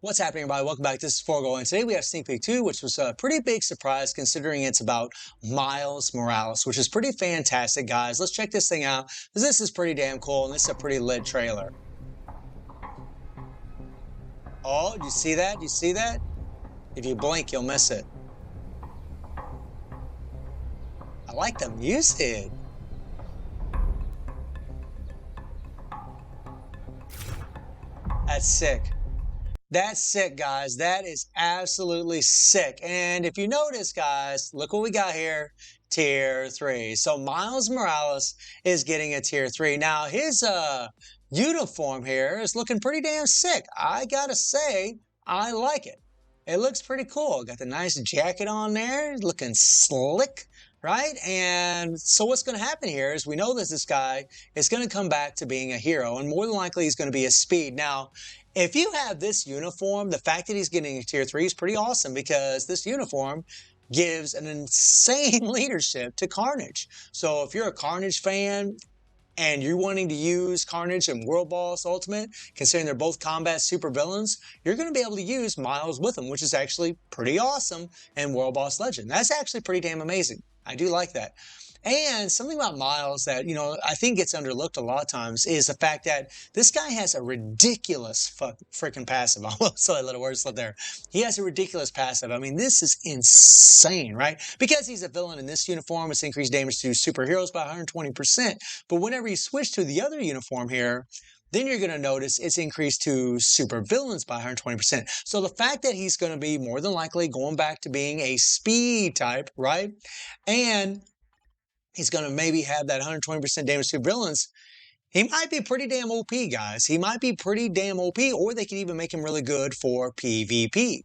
What's happening, everybody? Welcome back. This is Forgo, and today we have Sneak Peek 2, which was a pretty big surprise considering it's about Miles Morales, which is pretty fantastic, guys. Let's check this thing out, because this is pretty damn cool, and this is a pretty lit trailer. Oh, do you see that? Do you see that? If you blink, you'll miss it. I like the music. That's sick. That's sick, guys. That is absolutely sick. And if you notice, guys, look what we got here. Tier 3. So Miles Morales is getting a Tier 3. Now, his uniform here is looking pretty damn sick. I gotta say, I like it. It looks pretty cool. Got the nice jacket on there, looking slick, right? And so what's going to happen here is we know that this guy is going to come back to being a hero, and more than likely he's going to be a speed. Now, if you have this uniform, the fact that he's getting a Tier 3 is pretty awesome because this uniform gives an insane leadership to Carnage. So if you're a Carnage fan and you're wanting to use Carnage and World Boss Ultimate, considering they're both combat supervillains, you're going to be able to use Miles with them, which is actually pretty awesome in World Boss Legend. That's actually pretty damn amazing. I do like that. And something about Miles that, I think gets underlooked a lot of times is the fact that this guy has a ridiculous freaking passive. So I let a word slip there. He has a ridiculous passive. I mean, this is insane, right? Because he's a villain in this uniform, it's increased damage to superheroes by 120%. But whenever you switch to the other uniform here, then you're going to notice it's increased to supervillains by 120%. So the fact that he's going to be more than likely going back to being a speed type, right? And he's going to maybe have that 120% damage to villains. He might be pretty damn OP, guys. He might be pretty damn OP, or they could even make him really good for PvP.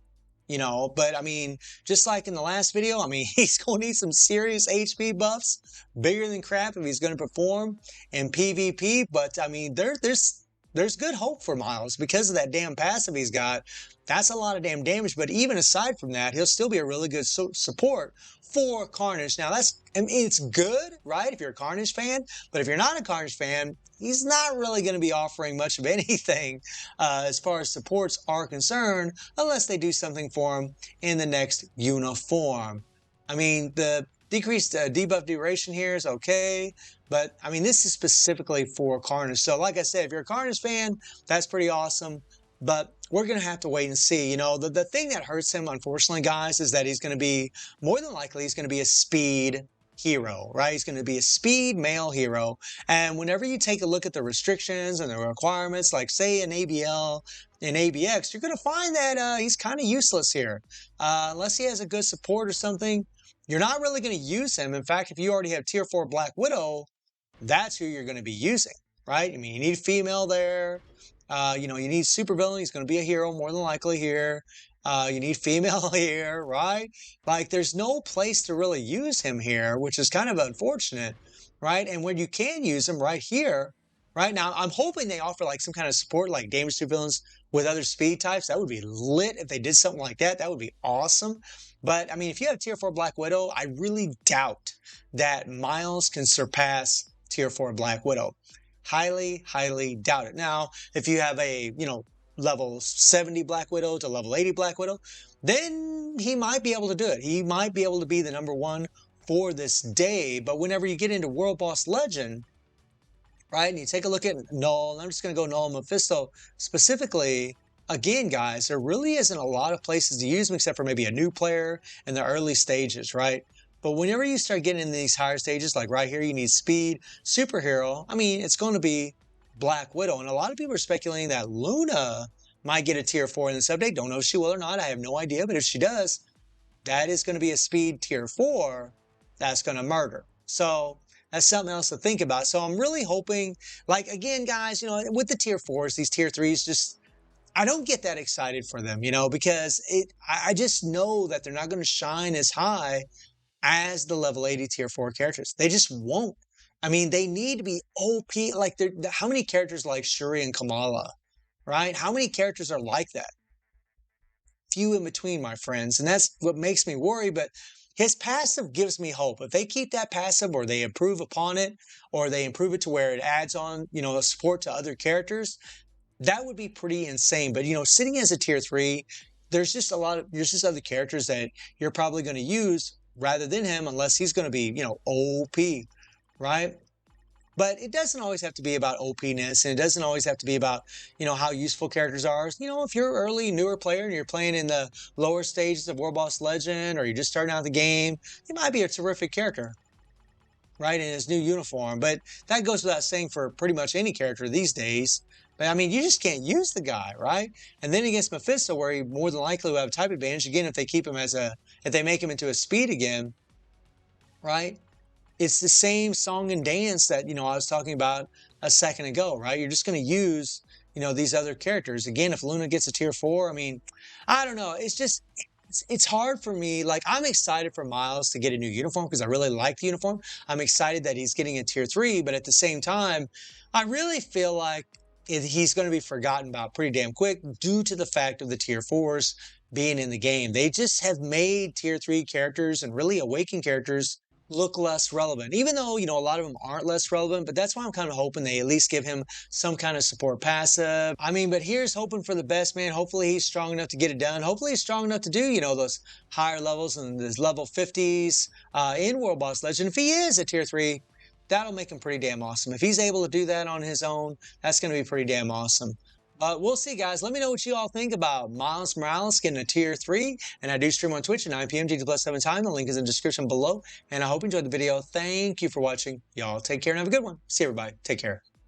But I mean, just like in the last video, I mean, he's going to need some serious HP buffs, bigger than crap if he's going to perform in PvP. But I mean, there's good hope for Miles because of that damn passive he's got. That's a lot of damn damage, but even aside from that, he'll still be a really good support for Carnage. Now, it's good, right, if you're a Carnage fan, but if you're not a Carnage fan, he's not really going to be offering much of anything as far as supports are concerned, unless they do something for him in the next uniform. I mean, the decreased debuff duration here is okay, but I mean, this is specifically for Carnage. So like I said, if you're a Carnage fan, that's pretty awesome. But we're going to have to wait and see. The thing that hurts him, unfortunately, guys, is that he's going to be, more than likely, he's going to be a speed hero, right? He's going to be a speed male hero. And whenever you take a look at the restrictions and the requirements, like say in ABL, in ABX, you're going to find that he's kind of useless here. Unless he has a good support or something, you're not really going to use him. In fact, if you already have Tier 4 Black Widow, that's who you're going to be using, right? I mean, you need female there. You need supervillain. He's going to be a hero more than likely here. You need female here, right? Like, there's no place to really use him here, which is kind of unfortunate, right? And when you can use him right here, right now, I'm hoping they offer like some kind of support, like damage to villains with other speed types. That would be lit if they did something like that. That would be awesome. But I mean, if you have Tier 4 Black Widow, I really doubt that Miles can surpass Tier 4 Black Widow. Highly, highly doubt it. Now, if you have a, level 70 Black Widow to level 80 Black Widow, then he might be able to do it. He might be able to be the #1 for this day. But whenever you get into World Boss Legend, right, and you take a look at Null, and I'm just going to go Null and Mephisto specifically, again, guys, there really isn't a lot of places to use them except for maybe a new player in the early stages, right? But whenever you start getting in these higher stages, like right here, you need speed, superhero, I mean, it's going to be Black Widow. And a lot of people are speculating that Luna might get a Tier 4 in this update. Don't know if she will or not. I have no idea. But if she does, that is going to be a speed Tier 4 that's going to murder. So that's something else to think about. So I'm really hoping, like, again, guys, with the Tier 4s, these Tier 3s, just, I don't get that excited for them, because I just know that they're not going to shine as high as the level 80 Tier 4 characters. They just won't. I mean, they need to be OP. Like, how many characters like Shuri and Kamala, right? How many characters are like that? Few in between, my friends. And that's what makes me worry. But his passive gives me hope. If they keep that passive, or they improve upon it, or they improve it to where it adds on, support to other characters, That would be pretty insane. But, sitting as a tier 3, there's just other characters that you're probably going to use rather than him unless he's going to be, OP, right? But it doesn't always have to be about OP-ness, and it doesn't always have to be about, how useful characters are. If you're an early, newer player and you're playing in the lower stages of World Boss Legend, or you're just starting out the game, he might be a terrific character, right, in his new uniform. But that goes without saying for pretty much any character these days. But I mean, you just can't use the guy, right? And then against Mephisto, where he more than likely will have a type advantage, again, if they make him into a speed again, right? It's the same song and dance that, I was talking about a second ago, right? You're just going to use, these other characters. Again, if Luna gets a tier 4, I mean, I don't know. It's hard for me. Like, I'm excited for Miles to get a new uniform because I really like the uniform. I'm excited that he's getting a tier 3, but at the same time, I really feel like he's going to be forgotten about pretty damn quick due to the fact of the tier 4s being in the game. They just have made tier 3 characters and really awakened characters look less relevant, even though, a lot of them aren't less relevant. But that's why I'm kind of hoping they at least give him some kind of support passive. I mean, but here's hoping for the best, man. Hopefully he's strong enough to get it done. Hopefully he's strong enough to do, those higher levels and those level 50s in World Boss Legend. If he is a tier 3, that'll make him pretty damn awesome. If he's able to do that on his own, that's going to be pretty damn awesome. But we'll see, guys. Let me know what you all think about Miles Morales getting a tier 3. And I do stream on Twitch at 9 p.m. GT+7 time. The link is in the description below. And I hope you enjoyed the video. Thank you for watching. Y'all take care and have a good one. See everybody. Take care.